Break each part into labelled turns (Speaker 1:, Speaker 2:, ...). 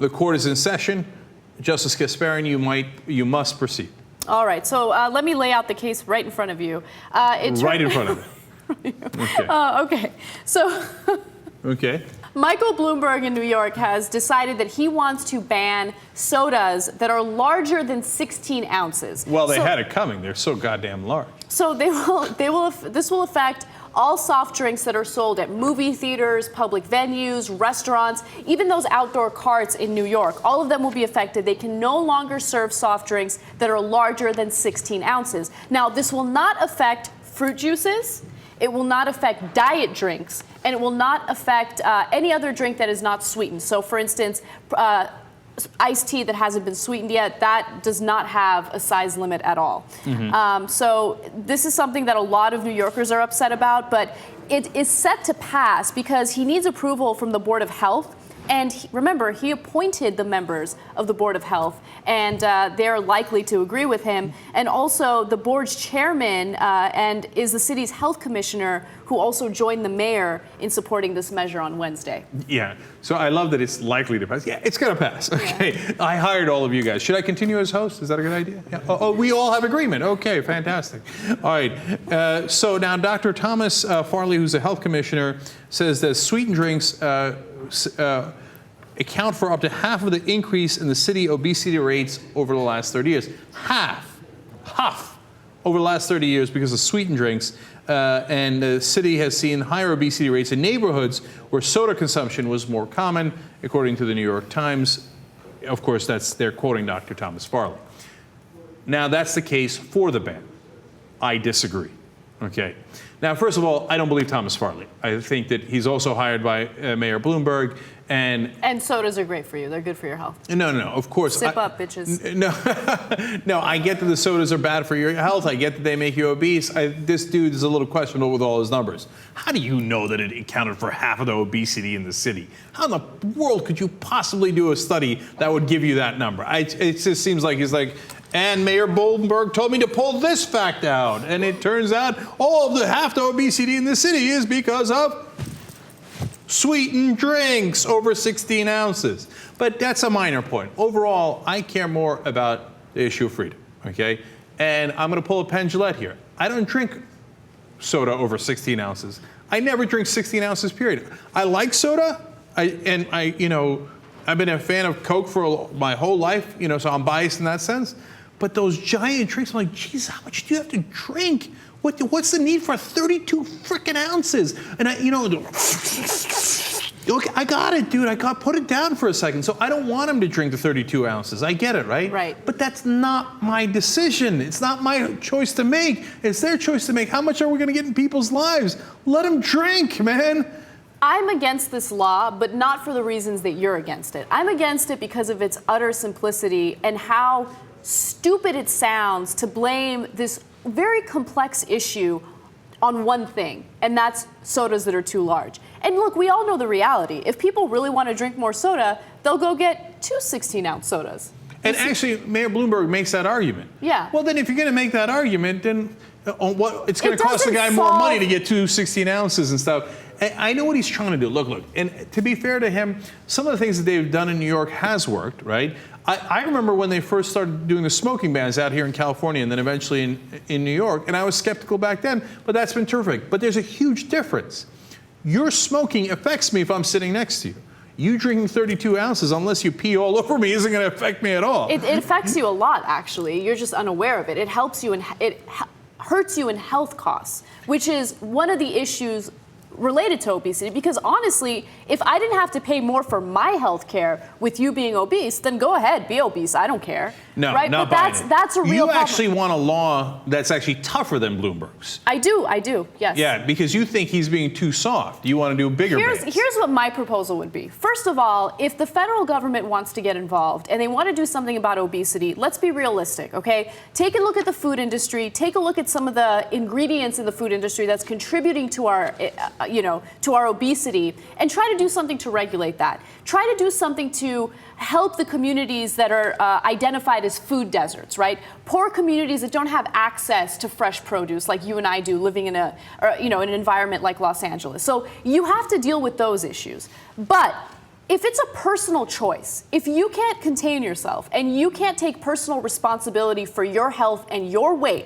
Speaker 1: The court is in session. Justice Kasparian, you must proceed.
Speaker 2: All right, so let me lay out the case right in front of you.
Speaker 1: Right in front of it. Okay.
Speaker 2: Okay, so
Speaker 1: Okay.
Speaker 2: Michael Bloomberg in New York has decided that he wants to ban sodas that are larger than 16 ounces.
Speaker 1: Well, they had it coming. They're so goddamn large.
Speaker 2: So this will affect all soft drinks that are sold at movie theaters, public venues, restaurants, even those outdoor carts in New York. All of them will be affected. They can no longer serve soft drinks that are larger than 16 ounces. Now, this will not affect fruit juices. It will not affect diet drinks, and it will not affect any other drink that is not sweetened. So, for instance, iced tea that hasn't been sweetened yet, that does not have a size limit at all. So this is something that a lot of New Yorkers are upset about, but it is set to pass because he needs approval from the Board of Health. And remember, he appointed the members of the Board of Health, and they're likely to agree with him. And also, the board's chairman and is the city's health commissioner, who also joined the mayor in supporting this measure on Wednesday.
Speaker 1: Yeah, so I love that it's likely to pass. Yeah, it's going to pass. Okay, yeah. I hired all of you guys. Should I continue as host? Is that a good idea? Yeah. Oh, we all have agreement. Okay, fantastic. All right, so now Dr. Thomas Farley, who's the health commissioner, says that sweetened drinks account for up to half of the increase in the city obesity rates over the last 30 years. Half over the last 30 years because of sweetened drinks. And the city has seen higher obesity rates in neighborhoods where soda consumption was more common, according to the New York Times. Of course, they're quoting Dr. Thomas Farley. Now, that's the case for the ban. I disagree. Okay. Now, first of all, I don't believe Thomas Farley. I think that he's also hired by Mayor Bloomberg. And
Speaker 2: sodas are great for you. They're good for your health.
Speaker 1: No, of course.
Speaker 2: Sip up, bitches.
Speaker 1: No, I get that the sodas are bad for your health. I get that they make you obese. This dude is a little questionable with all his numbers. How do you know that it accounted for half of the obesity in the city? How in the world could you possibly do a study that would give you that number? It just seems like he's like, and Mayor Bloomberg told me to pull this fact out. And it turns out half the obesity in the city is because of sweetened drinks over 16 ounces. But that's a minor point. Overall, I care more about the issue of freedom, okay? And I'm going to pull a Penn Jillette here. I don't drink soda over 16 ounces. I never drink 16 ounces, period. I like soda, I've been a fan of Coke for my whole life, so I'm biased in that sense. But those giant drinks, I'm like, geez, how much do you have to drink? What's the need for 32 frickin' ounces? And I got it, dude. Put it down for a second. So I don't want him to drink the 32 ounces. I get it, right?
Speaker 2: Right.
Speaker 1: But that's not my decision. It's not my choice to make. It's their choice to make. How much are we going to get in people's lives? Let them drink, man.
Speaker 2: I'm against this law, but not for the reasons that you're against it. I'm against it because of its utter simplicity and how stupid it sounds to blame this very complex issue on one thing, and that's sodas that are too large. And look, we all know the reality. If people really want to drink more soda, they'll go get two 16-ounce sodas.
Speaker 1: And actually, Mayor Bloomberg makes that argument.
Speaker 2: Yeah.
Speaker 1: Well, then if you're going to make that argument, then it's going to cost the guy more money to get two 16 ounces and stuff. I know what he's trying to do. Look, and to be fair to him, some of the things that they've done in New York has worked, right? I remember when they first started doing the smoking bans out here in California and then eventually in New York, and I was skeptical back then, but that's been terrific. But there's a huge difference. Your smoking affects me if I'm sitting next to you. You drinking 32 ounces, unless you pee all over me, isn't going to affect me at all.
Speaker 2: It affects you a lot, actually. You're just unaware of it. It helps you, and it hurts you in health costs, which is one of the issues related to obesity, because honestly, if I didn't have to pay more for my health care with you being obese, then go ahead, be obese. I don't care.
Speaker 1: No,
Speaker 2: right?
Speaker 1: not
Speaker 2: but that's a real problem.
Speaker 1: You actually want a law that's actually tougher than Bloomberg's.
Speaker 2: I do, yes.
Speaker 1: Yeah, because you think he's being too soft. You want to do bigger bans.
Speaker 2: Here's what my proposal would be. First of all, if the federal government wants to get involved and they want to do something about obesity, let's be realistic, okay? Take a look at the food industry. Take a look at some of the ingredients in the food industry that's contributing to our, to our obesity, and try to do something to regulate that. Try to do something to help the communities that are identified as food deserts, right? Poor communities that don't have access to fresh produce like you and I do, living in an environment like Los Angeles. So you have to deal with those issues. But if it's a personal choice, if you can't contain yourself and you can't take personal responsibility for your health and your weight,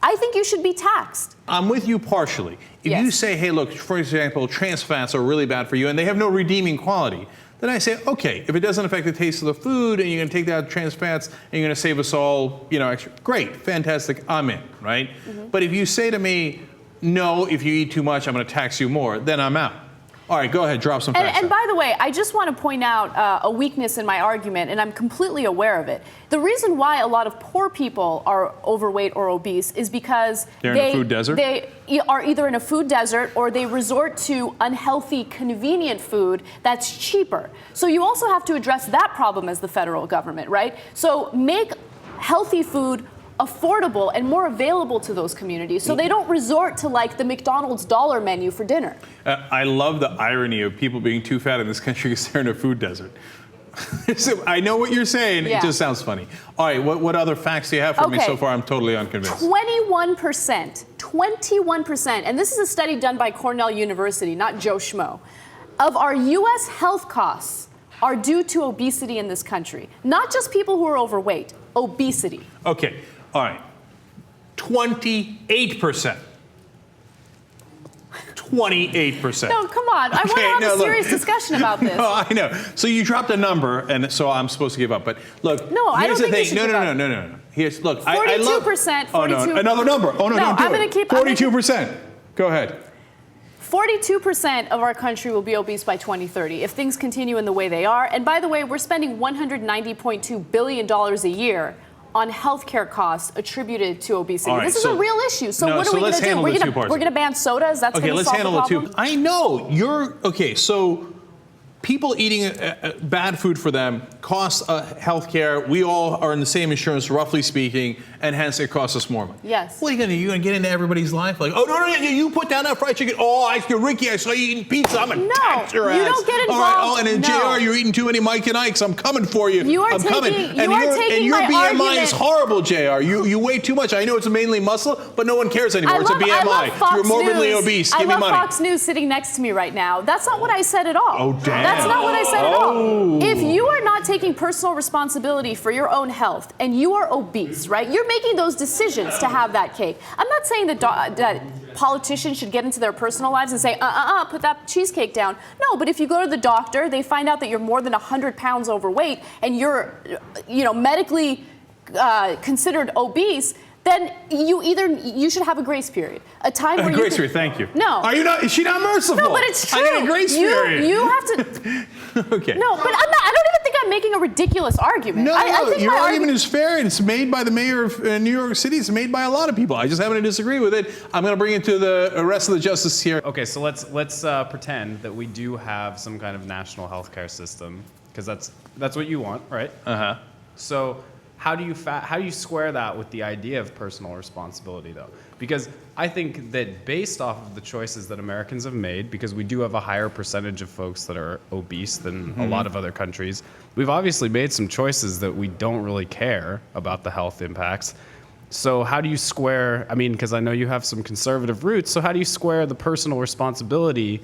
Speaker 2: I think you should be taxed.
Speaker 1: I'm with you partially. If
Speaker 2: Yes.
Speaker 1: you say, hey, look, for example, trans fats are really bad for you and they have no redeeming quality, then I say, okay, if it doesn't affect the taste of the food and you're going to take out trans fats and you're going to save us all, extra, great, fantastic, I'm in, right? But if you say to me, no, if you eat too much, I'm going to tax you more, then I'm out. All right, go ahead, drop some facts.
Speaker 2: And by the way, I just want to point out a weakness in my argument, and I'm completely aware of it. The reason why a lot of poor people are overweight or obese is because
Speaker 1: They're in a food desert?
Speaker 2: They are either in a food desert or they resort to unhealthy, convenient food that's cheaper. So you also have to address that problem as the federal government, right? So make healthy food affordable and more available to those communities so they don't resort to like the McDonald's dollar menu for dinner.
Speaker 1: I love the irony of people being too fat in this country because they're in a food desert. So I know what you're saying.
Speaker 2: Yeah.
Speaker 1: It just sounds funny. All right, what other facts do you have for me so far? I'm totally unconvinced.
Speaker 2: 21%, and this is a study done by Cornell University, not Joe Schmo, of our U.S. health costs are due to obesity in this country. Not just people who are overweight, obesity.
Speaker 1: Okay, all right. 28%. 28%.
Speaker 2: No, come on. I want to have a serious discussion about this.
Speaker 1: No, I know. So you dropped a number, and so I'm supposed to give up. But look,
Speaker 2: no, I don't
Speaker 1: here's the
Speaker 2: think
Speaker 1: thing.
Speaker 2: you should give up.
Speaker 1: No. Here's look.
Speaker 2: 42%.
Speaker 1: I love.
Speaker 2: 42%.
Speaker 1: Oh no, another number. Oh no, don't do
Speaker 2: I'm
Speaker 1: it.
Speaker 2: going to keep.
Speaker 1: 42%. Go ahead.
Speaker 2: 42% of our country will be obese by 2030 if things continue in the way they are. And by the way, we're spending $190.2 billion a year on healthcare costs attributed to obesity.
Speaker 1: Right,
Speaker 2: this is a real issue. So what are we going to do? We're going to ban sodas? That's going to solve the problem?
Speaker 1: Okay, let's handle it too. I know you're okay. So people eating bad food for them costs healthcare. We all are in the same insurance, roughly speaking, and hence it costs us more money.
Speaker 2: Yes.
Speaker 1: What are you going to do? You going to get into everybody's life? Like, oh, no, you put down that fried chicken. Oh, you're Ricky. I saw you eating pizza. I'm going to tax your ass.
Speaker 2: You don't get involved.
Speaker 1: All right, oh, and then
Speaker 2: No.
Speaker 1: JR, you're eating too many Mike and Ikes. I'm coming for you.
Speaker 2: I'm
Speaker 1: coming.
Speaker 2: And your
Speaker 1: BMI is horrible, JR. You weigh too much. I know it's mainly muscle, but no one cares anymore. It's a BMI. You're morbidly obese. Give me money.
Speaker 2: I love Fox News sitting next to me right now. That's not what I said at all.
Speaker 1: Oh, damn.
Speaker 2: That's not what I said at all. If you are not taking personal responsibility for your own health and you are obese, right, you're making those decisions to have that cake. I'm not saying that politicians should get into their personal lives and say, put that cheesecake down. No, but if you go to the doctor, they find out that you're more than 100 pounds overweight and you're, medically considered obese, then you should have a grace period, a time where
Speaker 1: grace period. Thank you.
Speaker 2: No,
Speaker 1: are you not? Is she not merciful?
Speaker 2: No, but it's true.
Speaker 1: I need a grace period.
Speaker 2: You have to.
Speaker 1: Okay.
Speaker 2: No, but I don't even think I'm making a ridiculous argument.
Speaker 1: I think your
Speaker 2: my
Speaker 1: argument is fair, and it's made by the mayor of New York City. It's made by a lot of people. I just happen to disagree with it. I'm going to bring it to the rest of the justice here.
Speaker 3: Okay, so let's pretend that we do have some kind of national healthcare system, because that's what you want, right?
Speaker 1: Uh-huh.
Speaker 3: So how do you square that with the idea of personal responsibility, though? Because I think that based off of the choices that Americans have made, because we do have a higher percentage of folks that are obese than a lot of other countries, we've obviously made some choices that we don't really care about the health impacts. So how do you square, because I know you have some conservative roots, so how do you square the personal responsibility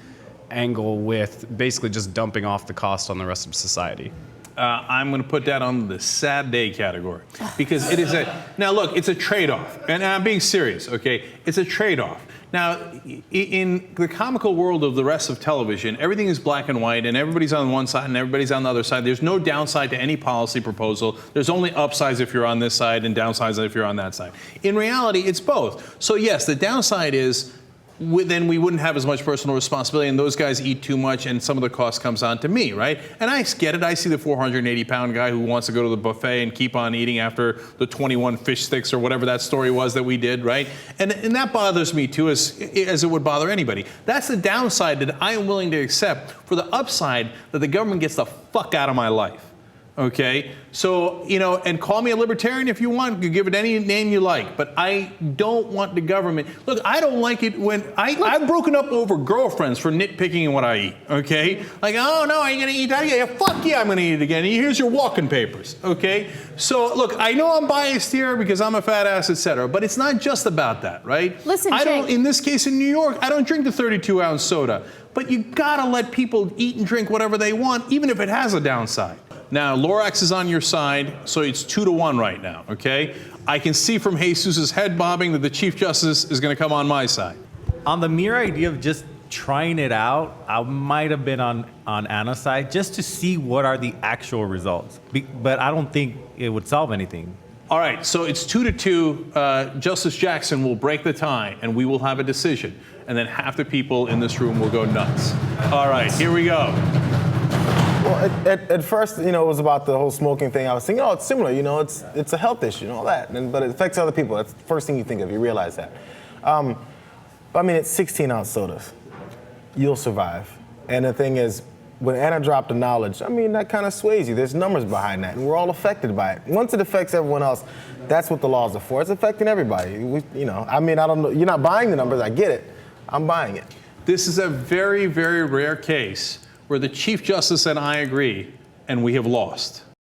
Speaker 3: angle with basically just dumping off the cost on the rest of society?
Speaker 1: I'm going to put that on the sad day category because it is now look, it's a trade-off, and I'm being serious, okay? It's a trade-off. Now, in the comical world of the rest of television, everything is black and white, and everybody's on one side and everybody's on the other side. There's no downside to any policy proposal. There's only upsides if you're on this side and downsides if you're on that side. In reality, it's both. So yes, the downside is then we wouldn't have as much personal responsibility, and those guys eat too much, and some of the cost comes on to me, right? And I get it. I see the 480-pound guy who wants to go to the buffet and keep on eating after the 21 fish sticks or whatever that story was that we did, right? And that bothers me too, as it would bother anybody. That's the downside that I am willing to accept for the upside that the government gets the fuck out of my life. Okay, so, and call me a libertarian if you want, you give it any name you like, but I don't want the government. Look, I don't like it when I've broken up over girlfriends for nitpicking in what I eat, okay? Like, oh no, are you gonna eat that again? Yeah, fuck yeah, I'm gonna eat it again. Here's your walking papers, okay? So look, I know I'm biased here because I'm a fat ass, etc., but it's not just about that, right?
Speaker 2: Listen,
Speaker 1: in this case in New York, I don't drink the 32-ounce soda, but you gotta let people eat and drink whatever they want, even if it has a downside. Now, Lorax is on your side, so it's 2-1 right now, okay? I can see from Jesus's head bobbing that the Chief Justice is going to come on my side.
Speaker 4: On the mere idea of just trying it out, I might have been on Anna's side just to see what are the actual results. But I don't think it would solve anything.
Speaker 1: All right, so it's 2-2. Justice Jackson will break the tie, and we will have a decision. And then half the people in this room will go nuts. All right, here we go.
Speaker 5: Well, at first, it was about the whole smoking thing. I was thinking, it's similar, it's a health issue and all that. But it affects other people. That's the first thing you think of. You realize that. But I mean, it's 16-ounce sodas. You'll survive. And the thing is, when Anna dropped the knowledge, I mean, that kind of sways you. There's numbers behind that, and we're all affected by it. Once it affects everyone else, that's what the laws are for. It's affecting everybody. I don't know. You're not buying the numbers. I get it. I'm buying it.
Speaker 1: This is a very, very rare case where the Chief Justice and I agree, and we have lost.